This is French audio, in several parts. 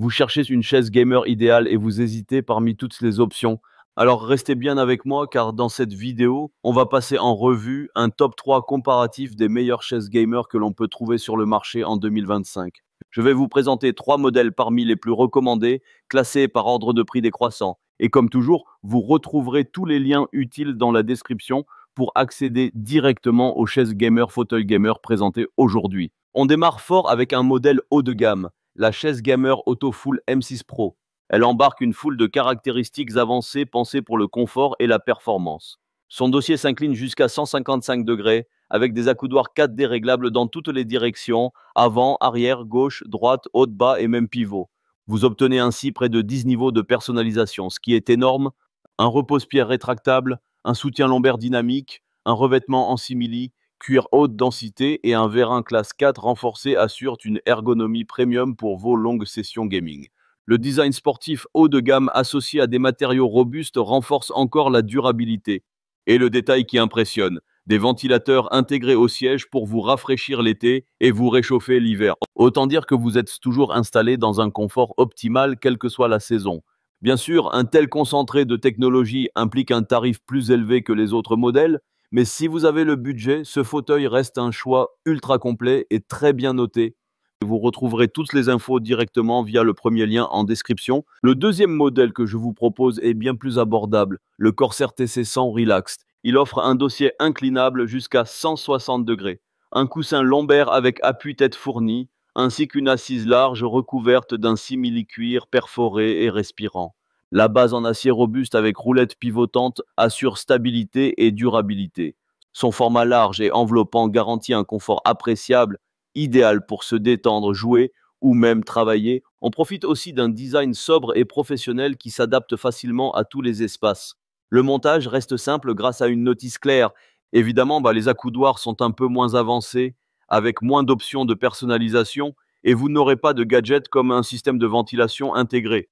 Vous cherchez une chaise gamer idéale et vous hésitez parmi toutes les options. Alors restez bien avec moi car dans cette vidéo, on va passer en revue un top 3 comparatif des meilleures chaises gamer que l'on peut trouver sur le marché en 2025. Je vais vous présenter 3 modèles parmi les plus recommandés, classés par ordre de prix décroissant. Et comme toujours, vous retrouverez tous les liens utiles dans la description pour accéder directement aux chaises gamer, fauteuils gamer présentés aujourd'hui. On démarre fort avec un modèle haut de gamme, la chaise gamer AutoFull M6 Pro. Elle embarque une foule de caractéristiques avancées pensées pour le confort et la performance. Son dossier s'incline jusqu'à 155 degrés, avec des accoudoirs 4D réglables dans toutes les directions, avant, arrière, gauche, droite, haut, bas et même pivot. Vous obtenez ainsi près de 10 niveaux de personnalisation, ce qui est énorme. Un repose-pied rétractable, un soutien lombaire dynamique, un revêtement en simili, cuir haute densité et un vérin classe 4 renforcé assurent une ergonomie premium pour vos longues sessions gaming. Le design sportif haut de gamme associé à des matériaux robustes renforce encore la durabilité. Et le détail qui impressionne, des ventilateurs intégrés au siège pour vous rafraîchir l'été et vous réchauffer l'hiver. Autant dire que vous êtes toujours installé dans un confort optimal quelle que soit la saison. Bien sûr, un tel concentré de technologie implique un tarif plus élevé que les autres modèles, mais si vous avez le budget, ce fauteuil reste un choix ultra complet et très bien noté. Vous retrouverez toutes les infos directement via le premier lien en description. Le deuxième modèle que je vous propose est bien plus abordable, le Corsair TC100 Relaxed. Il offre un dossier inclinable jusqu'à 160 degrés, un coussin lombaire avec appui-tête fourni, ainsi qu'une assise large recouverte d'un simili-cuir perforé et respirant. La base en acier robuste avec roulette pivotante assure stabilité et durabilité. Son format large et enveloppant garantit un confort appréciable, idéal pour se détendre, jouer ou même travailler. On profite aussi d'un design sobre et professionnel qui s'adapte facilement à tous les espaces. Le montage reste simple grâce à une notice claire. Évidemment, les accoudoirs sont un peu moins avancés, avec moins d'options de personnalisation, et vous n'aurez pas de gadgets comme un système de ventilation intégré.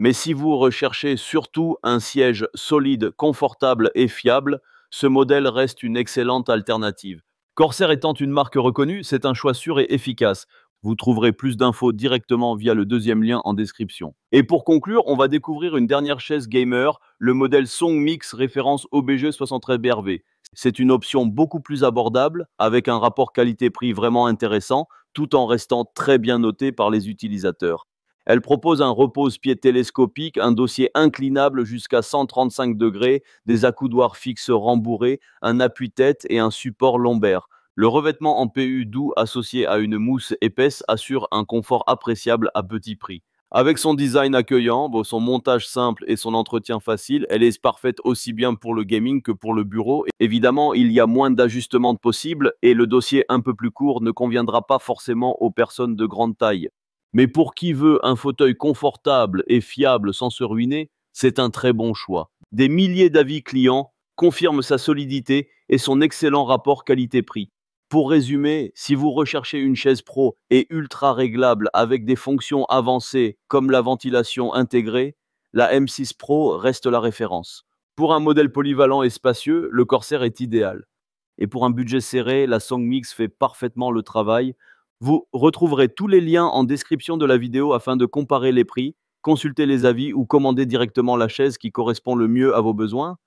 Mais si vous recherchez surtout un siège solide, confortable et fiable, ce modèle reste une excellente alternative. Corsair étant une marque reconnue, c'est un choix sûr et efficace. Vous trouverez plus d'infos directement via le deuxième lien en description. Et pour conclure, on va découvrir une dernière chaise gamer, le modèle Song Mix référence OBG 73BRV. C'est une option beaucoup plus abordable, avec un rapport qualité-prix vraiment intéressant, tout en restant très bien noté par les utilisateurs. Elle propose un repose-pied télescopique, un dossier inclinable jusqu'à 135 degrés, des accoudoirs fixes rembourrés, un appui-tête et un support lombaire. Le revêtement en PU doux associé à une mousse épaisse assure un confort appréciable à petit prix. Avec son design accueillant, son montage simple et son entretien facile, elle est parfaite aussi bien pour le gaming que pour le bureau. Évidemment, il y a moins d'ajustements possibles et le dossier un peu plus court ne conviendra pas forcément aux personnes de grande taille. Mais pour qui veut un fauteuil confortable et fiable sans se ruiner, c'est un très bon choix. Des milliers d'avis clients confirment sa solidité et son excellent rapport qualité-prix. Pour résumer, si vous recherchez une chaise pro et ultra réglable avec des fonctions avancées comme la ventilation intégrée, la M6 Pro reste la référence. Pour un modèle polyvalent et spacieux, le Corsair est idéal. Et pour un budget serré, la Songmix fait parfaitement le travail. Vous retrouverez tous les liens en description de la vidéo afin de comparer les prix, consulter les avis ou commander directement la chaise qui correspond le mieux à vos besoins.